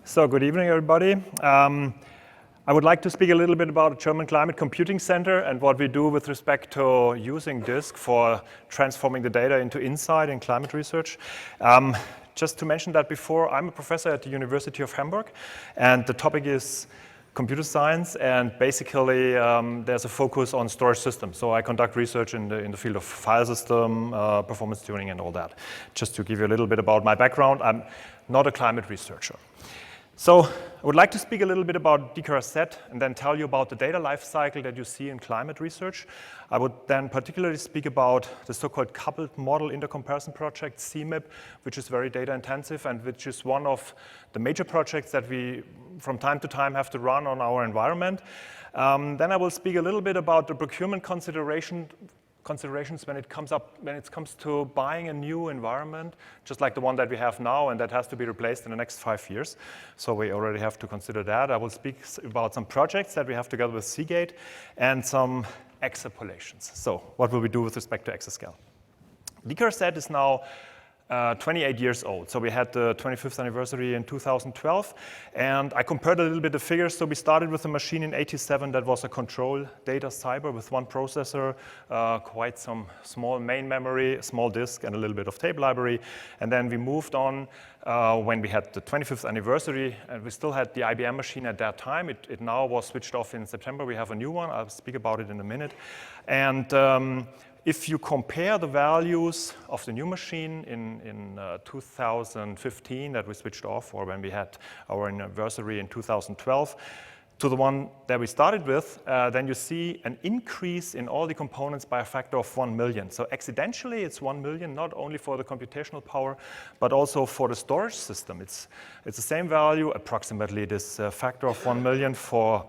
So good evening, everybody. I would like to speak a little bit about the German Climate Computing Center and what we do with respect to using DISC for transforming the data into insight in climate research. Just to mention that before, I'm a professor at the University of Hamburg, and the topic is computer science, and basically there's a focus on storage systems. So I conduct research in the field of file system, performance tuning, and all that. Just to give you a little bit about my background, I'm not a climate researcher. So I would like to speak a little bit about DKRZ and then tell you about the data lifecycle that you see in climate research. I would then particularly speak about the so-called coupled model intercomparison project, CMIP, which is very data intensive and which is one of the major projects that we from time to time have to run on our environment. Then I will speak a little bit about the procurement considerations when it comes to buying a new environment, just like the one that we have now, and that has to be replaced in the next 5 years. So we already have to consider that. I will speak about some projects that we have together with Seagate and some extrapolations. So what will we do with respect to exascale? DKRZ is now 28 years old. So we had the 25th anniversary in 2012, and I compared a little bit the figures. So we started with a machine in '87 that was a control data cyber with one processor, quite some small main memory, a small disk, and a little bit of tape library. And then we moved on when we had the 25th anniversary, and we still had the IBM machine at that time. It now was switched off in September. We have a new one. I'll speak about it in a minute. And if you compare the values of the new machine in 2015 that we switched off, or when we had our anniversary in 2012, to the one that we started with, then you see an increase in all the components by a factor of 1 million. So accidentally, it's 1 million, not only for the computational power, but also for the storage system. It's the same value, approximately this factor of 1 million for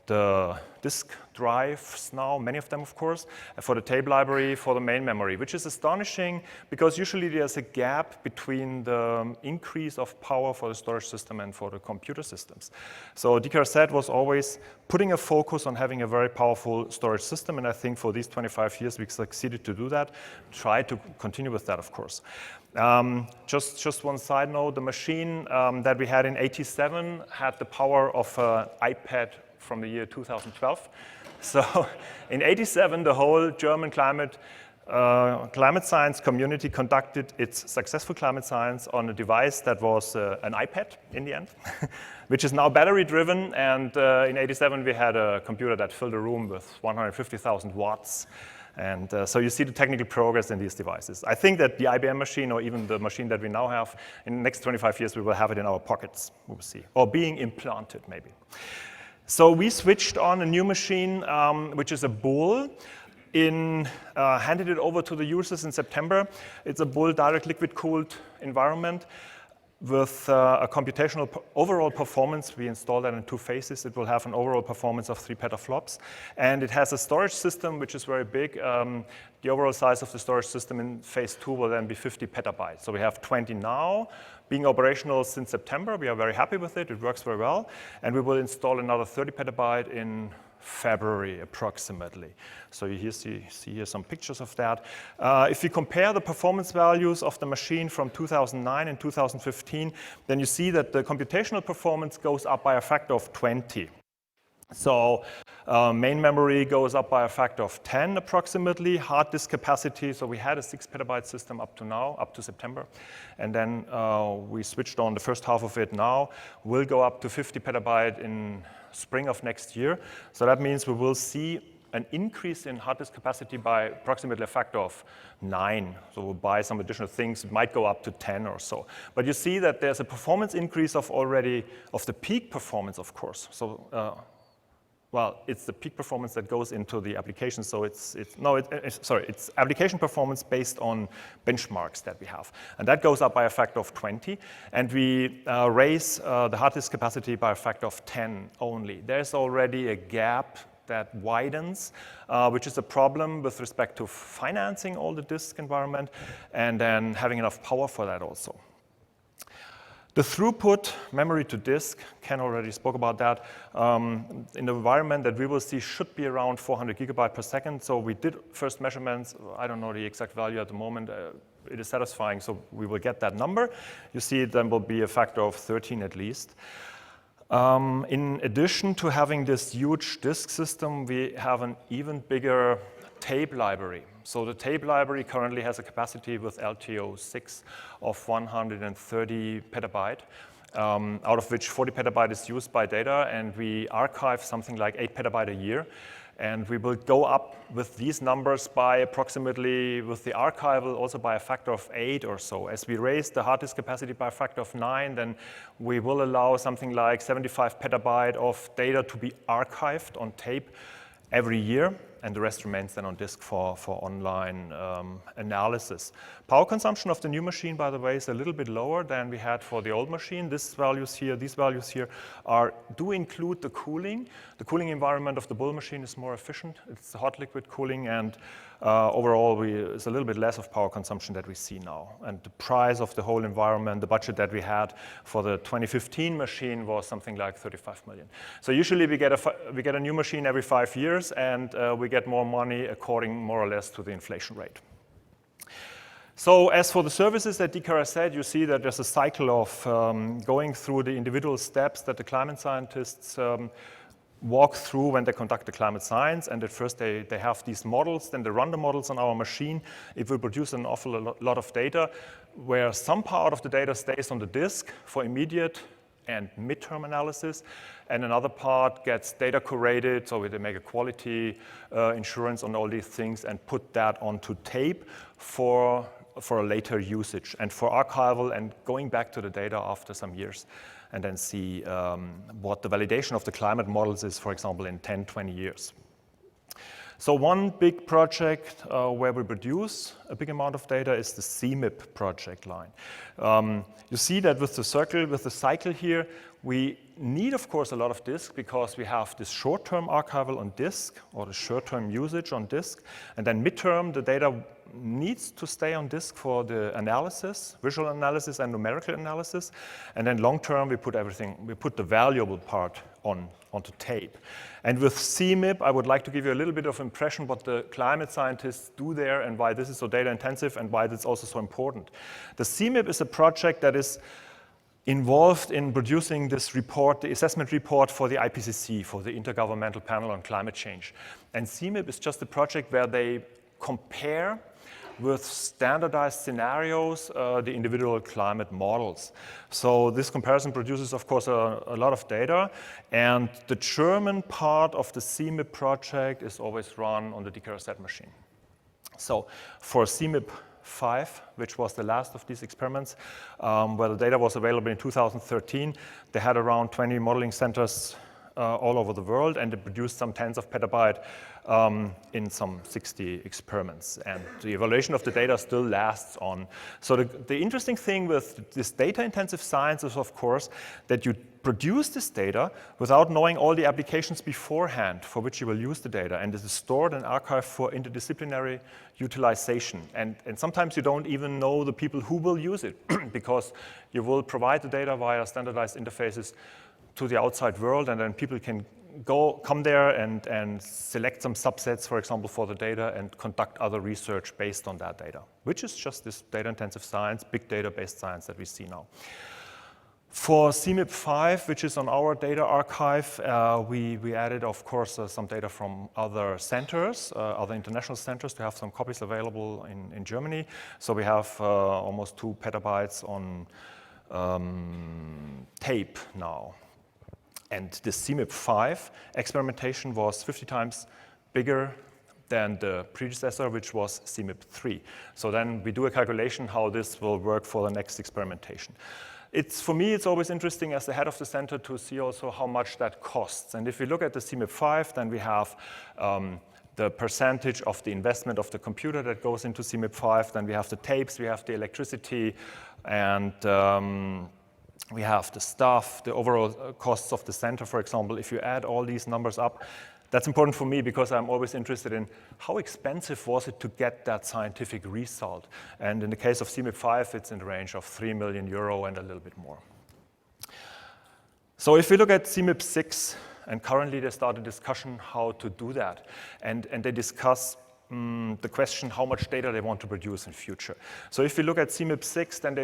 the disk drives now, many of them, of course, for the tape library, for the main memory, which is astonishing because usually there's a gap between the increase of power for the storage system and for the computer systems. So DKRZ was always putting a focus on having a very powerful storage system, and I think for these 25 years we succeeded to do that. Try to continue with that, of course. Just one side note, the machine that we had in '87 had the power of an iPad from the year 2012. So in '87, the whole German climate science community conducted its successful climate science on a device that was an iPad in the end, which is now battery driven. And in '87, we had a computer that filled a room with 150,000 watts. And so you see the technical progress in these devices. I think that the IBM machine, or even the machine that we now have, in the next 25 years, we will have it in our pockets, we'll see, or being implanted maybe. So we switched on a new machine, which is a Bull, handed it over to the users in September. It's a Bull direct liquid cooled environment with a computational overall performance. We installed that in 2 phases. It will have an overall performance of 3 petaflops. And it has a storage system, which is very big. The overall size of the storage system in phase 2 will then be 50 petabytes. So we have 20 now, being operational since September. We are very happy with it. It works very well. And we will install another 30 petabyte in February, approximately. So you see here some pictures of that. If you compare the performance values of the machine from 2009 and 2015, then you see that the computational performance goes up by a factor of 20. So main memory goes up by a factor of 10 approximately. Hard disk capacity, so we had a 6 petabyte system up to now, up to September. And then we switched on the first half of it now. We'll go up to 50 petabyte in spring of next year. So that means we will see an increase in hard disk capacity by approximately a factor of 9. So we'll buy some additional things. It might go up to 10 or so. But you see that there's a performance increase of the peak performance, of course. So well, it's the peak performance that goes into the application. So it's application performance based on benchmarks that we have. And that goes up by a factor of 20. And we raise the hard disk capacity by a factor of 10 only. There's already a gap that widens, which is a problem with respect to financing all the disk environment and then having enough power for that also. The throughput, memory to disk, Ken already spoke about that, in the environment that we will see should be around 400 gigabytes per second. So we did first measurements. I don't know the exact value at the moment. it is satisfying, so we will get that number. You see it then will be a factor of 13 at least. In addition to having this huge disk system, we have an even bigger tape library. So the tape library currently has a capacity with LTO6 of 130 petabyte, out of which 40 petabyte is used by data, and we archive something like 8 petabyte a year. And we will go up with these numbers by approximately, with the archival, also by a factor of 8 or so. As we raise the hard disk capacity by a factor of 9, then we will allow something like 75 petabyte of data to be archived on tape every year, and the rest remains then on disk for online analysis. Power consumption of the new machine, by the way, is a little bit lower than we had for the old machine. These values here do include the cooling. The cooling environment of the Bull machine is more efficient. It's hot liquid cooling, and overall it's a little bit less of power consumption that we see now. And the price of the whole environment, the budget that we had for the 2015 machine was something like 35 million. So usually we get a new machine every 5 years, and we get more money according more or less to the inflation rate. So as for the services at DKRZ, you see that there's a cycle of going through the individual steps that the climate scientists walk through when they conduct the climate science. And at first they have these models, then they run the models on our machine. It will produce an awful lot of data, where some part of the data stays on the disk for immediate and midterm analysis, and another part gets data curated, so they make a quality insurance on all these things and put that onto tape for a later usage and for archival and going back to the data after some years, and then see what the validation of the climate models is, for example, in 10, 20 years. So one big project where we produce a big amount of data is the CMIP project line. You see that with the cycle here, we need, of course, a lot of disk because we have this short-term archival on disk or the short-term usage on disk, and then midterm, the data needs to stay on disk for the analysis, visual analysis and numerical analysis, and then long-term, we put the valuable part onto tape. And with CMIP, I would like to give you a little bit of impression what the climate scientists do there and why this is so data intensive and why it's also so important. The CMIP is a project that is involved in producing this report, the assessment report for the IPCC, for the Intergovernmental Panel on Climate Change. And CMIP is just a project where they compare with standardized scenarios the individual climate models. So this comparison produces, of course, a lot of data, and the German part of the CMIP project is always run on the DKRZ machine. So for CMIP 5, which was the last of these experiments, where the data was available in 2013, they had around 20 modeling centers all over the world, and it produced some tens of petabyte in some 60 experiments. And the evaluation of the data still lasts on. So the interesting thing with this data-intensive science is, of course, that you produce this data without knowing all the applications beforehand for which you will use the data, and this is stored and archived for interdisciplinary utilization. And sometimes you don't even know the people who will use it because you will provide the data via standardized interfaces to the outside world, and then people can come there and select some subsets, for example, for the data and conduct other research based on that data, which is just this data-intensive science, big data-based science that we see now. For CMIP 5, which is on our data archive, we added, of course, some data from other centers, other international centers, to have some copies available in Germany. So we have almost 2 petabytes on tape now. And the CMIP 5 experimentation was 50 times bigger than the predecessor, which was CMIP 3. So then we do a calculation how this will work for the next experimentation. For me, it's always interesting as the head of the center to see also how much that costs. And if we look at the CMIP 5, then we have the percentage of the investment of the computer that goes into CMIP 5. Then we have the tapes, we have the electricity, and we have the staff, the overall costs of the center, for example. If you add all these numbers up, that's important for me because I'm always interested in how expensive was it to get that scientific result. And in the case of CMIP 5, it's in the range of 3 million euro and a little bit more. So if we look at CMIP 6, and currently they start a discussion how to do that. And they discuss the question how much data they want to produce in future. So if we look at CMIP6, then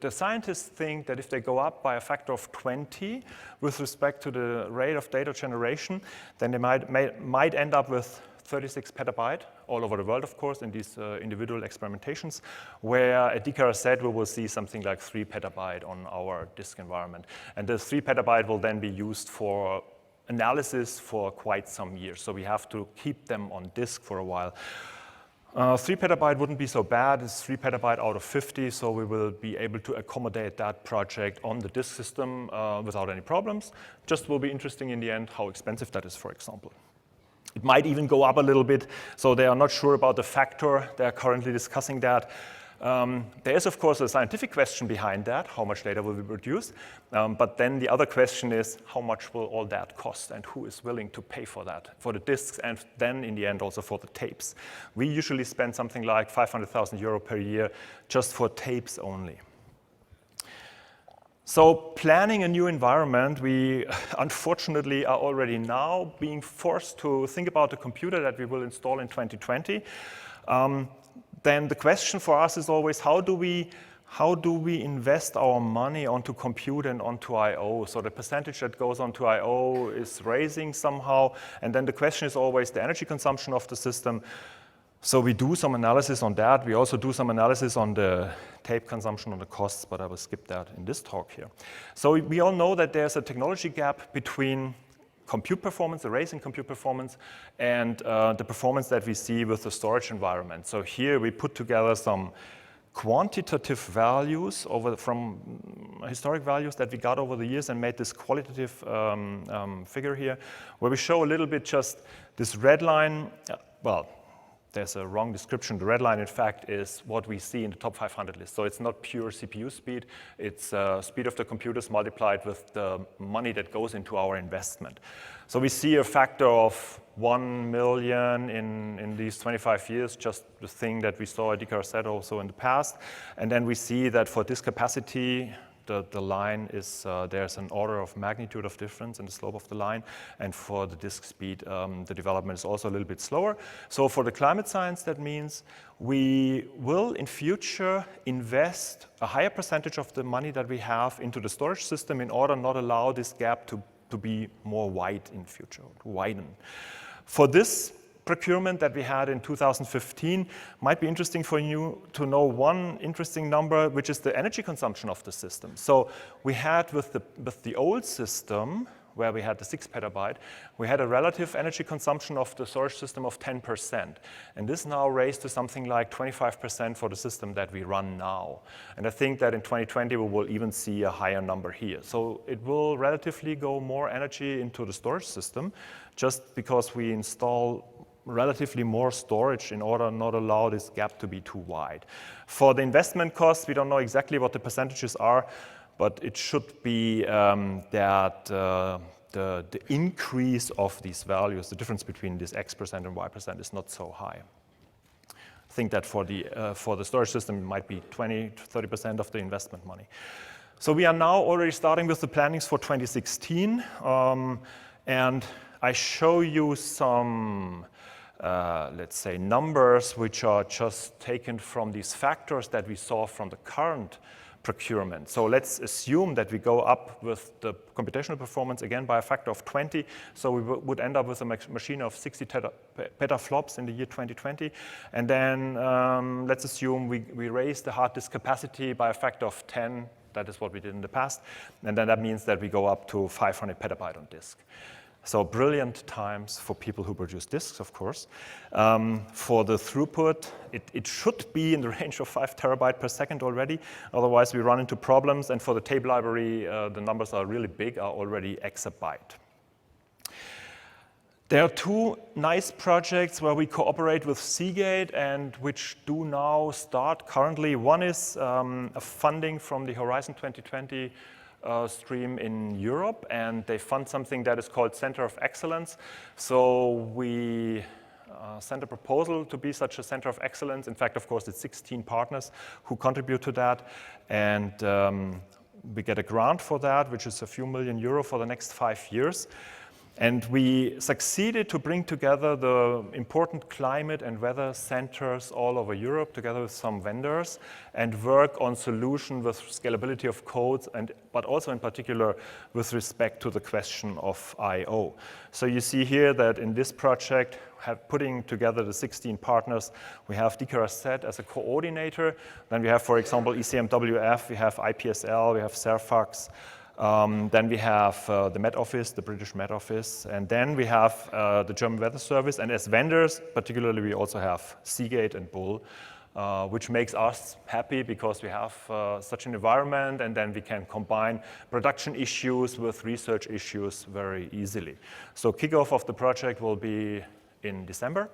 the scientists think that if they go up by a factor of 20 with respect to the rate of data generation, then they might end up with 36 petabyte all over the world, of course, in these individual experimentations, where at DKRZ we will see something like 3 petabyte on our disk environment. And the 3 petabyte will then be used for analysis for quite some years. So we have to keep them on disk for a while. 3 petabyte wouldn't be so bad. It's 3 petabyte out of 50, so we will be able to accommodate that project on the disk system without any problems. Just will be interesting in the end how expensive that is, for example. It might even go up a little bit, so they are not sure about the factor. They are currently discussing that. There is, of course, a scientific question behind that, how much data will we produce? But then the other question is, how much will all that cost, and who is willing to pay for that, for the disks, and then in the end also for the tapes? We usually spend something like 500,000 euro per year just for tapes only. So planning a new environment, we unfortunately are already now being forced to think about the computer that we will install in 2020. Then the question for us is always, how do we invest our money onto compute and onto I/O? So the percentage that goes onto I/O is raising somehow, and then the question is always the energy consumption of the system. So we do some analysis on that. We also do some analysis on the tape consumption, on the costs, but I will skip that in this talk here. So we all know that there's a technology gap between compute performance, the raise in compute performance, and the performance that we see with the storage environment. So here we put together some quantitative values from historic values that we got over the years and made this qualitative figure here, where we show a little bit just this red line. Well, there's a wrong description. The red line, in fact, is what we see in the top 500 list. So it's not pure CPU speed. It's speed of the computers multiplied with the money that goes into our investment. So we see a factor of 1 million in these 25 years, just the thing that we saw at DKRZ also in the past. And then we see that for disk capacity, the line is, there's an order of magnitude of difference in the slope of the line. And for the disk speed, the development is also a little bit slower. So for the climate science, that means we will in future invest a higher percentage of the money that we have into the storage system in order not allow this gap to be more wide in future, to widen. For this procurement that we had in 2015, might be interesting for you to know one interesting number, which is the energy consumption of the system. So we had with the old system, where we had the 6 petabyte, we had a relative energy consumption of the storage system of 10%. And this now raised to something like 25% for the system that we run now. And I think that in 2020, we will even see a higher number here. So it will relatively go more energy into the storage system, just because we install relatively more storage in order not allow this gap to be too wide. For the investment costs, we don't know exactly what the percentages are, but it should be that the increase of these values, the difference between this X% and Y% is not so high. I think that for the storage system, it might be 20 to 30% of the investment money. So we are now already starting with the plannings for 2016, and I show you some let's say, numbers which are just taken from these factors that we saw from the current procurement. So let's assume that we go up with the computational performance again by a factor of 20. So we would end up with a machine of 60 petaflops in the year 2020. And then let's assume we raise the hard disk capacity by a factor of 10. That is what we did in the past. And then that means that we go up to 500 petabyte on disk. So brilliant times for people who produce disks, of course. For the throughput, it should be in the range of 5 terabyte per second already. Otherwise, we run into problems. And for the tape library, the numbers are really big, are already exabyte. There are two nice projects where we cooperate with Seagate and which do now start currently. One is a funding from the Horizon 2020 stream in Europe, and they fund something that is called Center of Excellence. So we sent a proposal to be such a Center of Excellence. In fact, of course, it's 16 partners who contribute to that, and we get a grant for that, which is a few million euro for the next 5 years. And we succeeded to bring together the important climate and weather centers all over Europe together with some vendors and work on solutions with scalability of codes, but also in particular with respect to the question of I/O. So you see here that in this project, putting together the 16 partners, we have DKRZ as a coordinator. Then we have, for example, ECMWF, we have IPSL, we have Serfax. Then we have the Met Office, the British Met Office, and then we have the German Weather Service. And as vendors, particularly, we also have Seagate and Bull, which makes us happy because we have such an environment, and then we can combine production issues with research issues very easily. So kickoff of the project will be in December,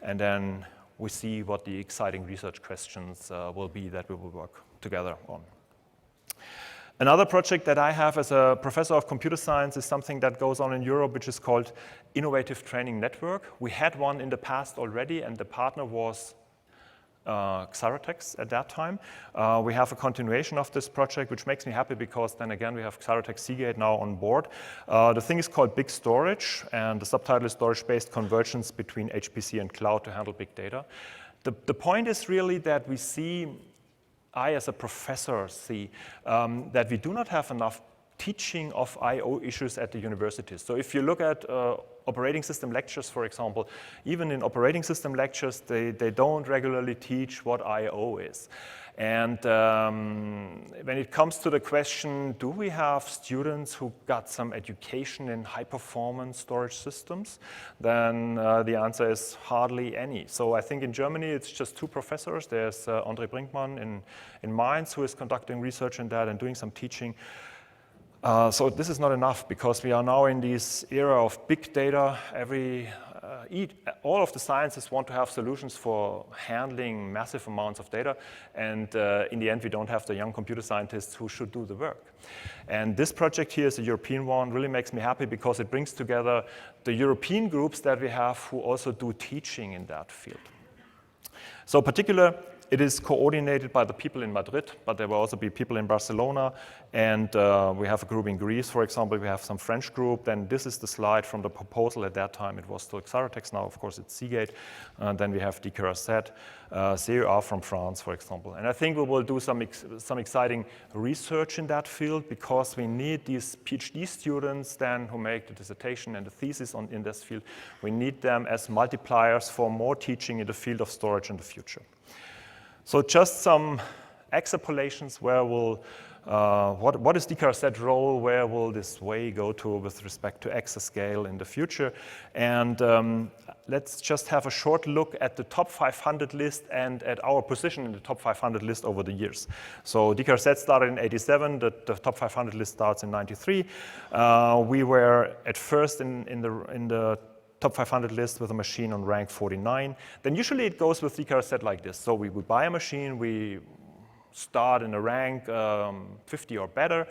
and then we see what the exciting research questions will be that we will work together on. Another project that I have as a professor of computer science is something that goes on in Europe, which is called Innovative Training Network. We had one in the past already, and the partner was Xarotex at that time. We have a continuation of this project, which makes me happy because then again, we have Xarotex Seagate now on board. The thing is called Big Storage, and the subtitle is Storage-Based Convergence between HPC and Cloud to Handle Big Data. The point is really that we see, I as a professor see that we do not have enough teaching of I/O issues at the universities. So if you look at operating system lectures, for example, even in operating system lectures, they don't regularly teach what I/O is. And when it comes to the question, do we have students who got some education in high-performance storage systems? Then the answer is hardly any. So I think in Germany, it's just 2 professors. There's André Brinkmann in Mainz, who is conducting research in that and doing some teaching. So this is not enough because we are now in this era of big data. All of the sciences want to have solutions for handling massive amounts of data, and in the end, we don't have the young computer scientists who should do the work. And this project here is a European one, really makes me happy because it brings together the European groups that we have who also do teaching in that field. So particular, it is coordinated by the people in Madrid, but there will also be people in Barcelona, and we have a group in Greece, for example. We have some French group. Then this is the slide from the proposal. At that time, it was still Xarotex. Now, of course, it's Seagate. Then we have DKRZ, CEA from France, for example. And I think we will do some exciting research in that field because we need these PhD students then who make the dissertation and the thesis in this field. We need them as multipliers for more teaching in the field of storage in the future. So just some extrapolations where what is DKRZ's role, where will this way go to with respect to exascale in the future? And let's just have a short look at the top 500 list and at our position in the top 500 list over the years. So DKRZ started in '87, the top 500 list starts in '93. We were at first in the top 500 list with a machine on rank 49. Then usually it goes with DKRZ like this. So we would buy a machine, we start in a rank 50 or better,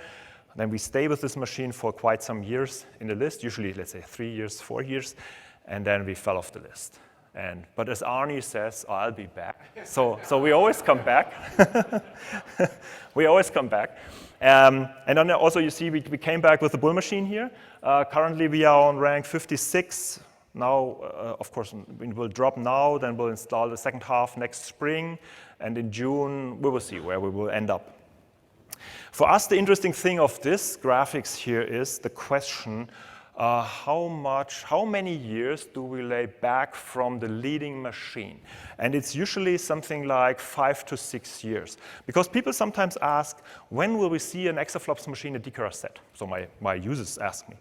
then we stay with this machine for quite some years in the list, usually let's say 3 years, 4 years, and then we fell off the list. But as Arnie says, I'll be back. So we always come back. We always come back. And then also you see we came back with the Bull machine here. Currently we are on rank 56. Now, of course, it will drop now, then we'll install the second half next spring, and in June, we will see where we will end up. For us, the interesting thing of this graphics here is the question, how many years do we lay back from the leading machine? And it's usually something like 5 to 6 years. Because people sometimes ask, when will we see an exaflops machine at DKRZ? So my users ask me.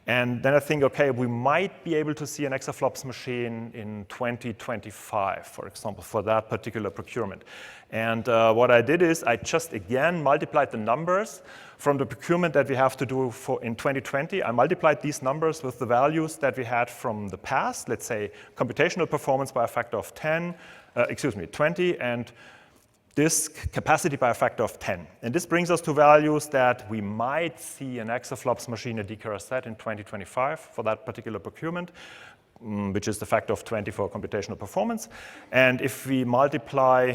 And then I think, okay, we might be able to see an exaflops machine in 2025, for example, for that particular procurement. And what I did is I just, again, multiplied the numbers from the procurement that we have to do in 2020. I multiplied these numbers with the values that we had from the past, let's say computational performance by a factor of 20, and disk capacity by a factor of 10. And this brings us to values that we might see an exaflops machine at DKRZ in 2025 for that particular procurement, which is the factor of 20 for computational performance. And if we multiply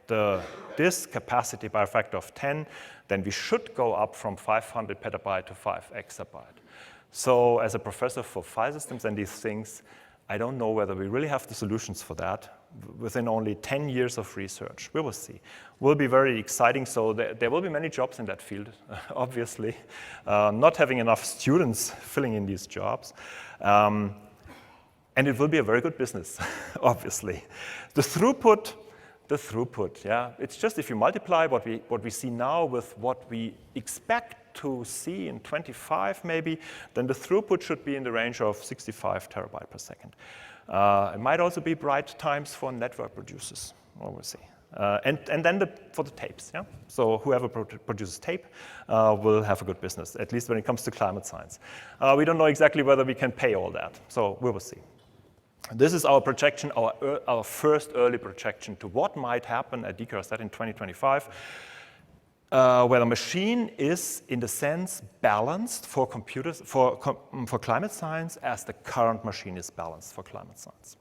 the disk capacity by a factor of 10, then we should go up from 500 petabyte to 5 exabyte. So as a professor for file systems and these things, I don't know whether we really have the solutions for that within only 10 years of research. We will see. Will be very exciting. So there will be many jobs in that field, obviously. Not having enough students filling in these jobs. And it will be a very good business, obviously. The throughput, yeah. It's just if you multiply what we see now with what we expect to see in 25 maybe, then the throughput should be in the range of 65 terabyte per second. It might also be bright times for network producers, we'll see. And then for the tapes, yeah? So whoever produces tape will have a good business, at least when it comes to climate science. We don't know exactly whether we can pay all that, so we will see. This is our projection, our first early projection to what might happen at DKRZ in 2025, where the machine is, in the sense, balanced for computers, for climate science as the current machine is balanced for climate science.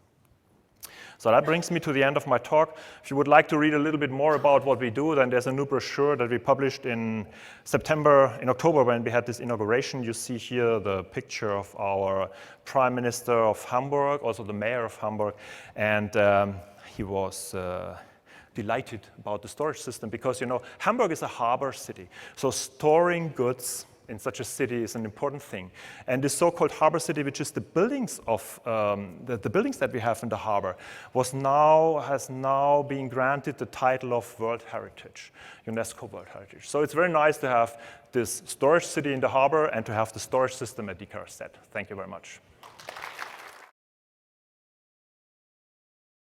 So that brings me to the end of my talk. If you would like to read a little bit more about what we do, then there's a new brochure that we published in October when we had this inauguration. You see here the picture of our Prime Minister of Hamburg, also the Mayor of Hamburg, and he was delighted about the storage system because, you know, Hamburg is a harbor city, so storing goods in such a city is an important thing. And this so-called harbor city, which is the buildings of the buildings that we have in the harbor, has now been granted the title of World Heritage, UNESCO World Heritage. So it's very nice to have this storage city in the harbor and to have the storage system at DKRZ. Thank you very much.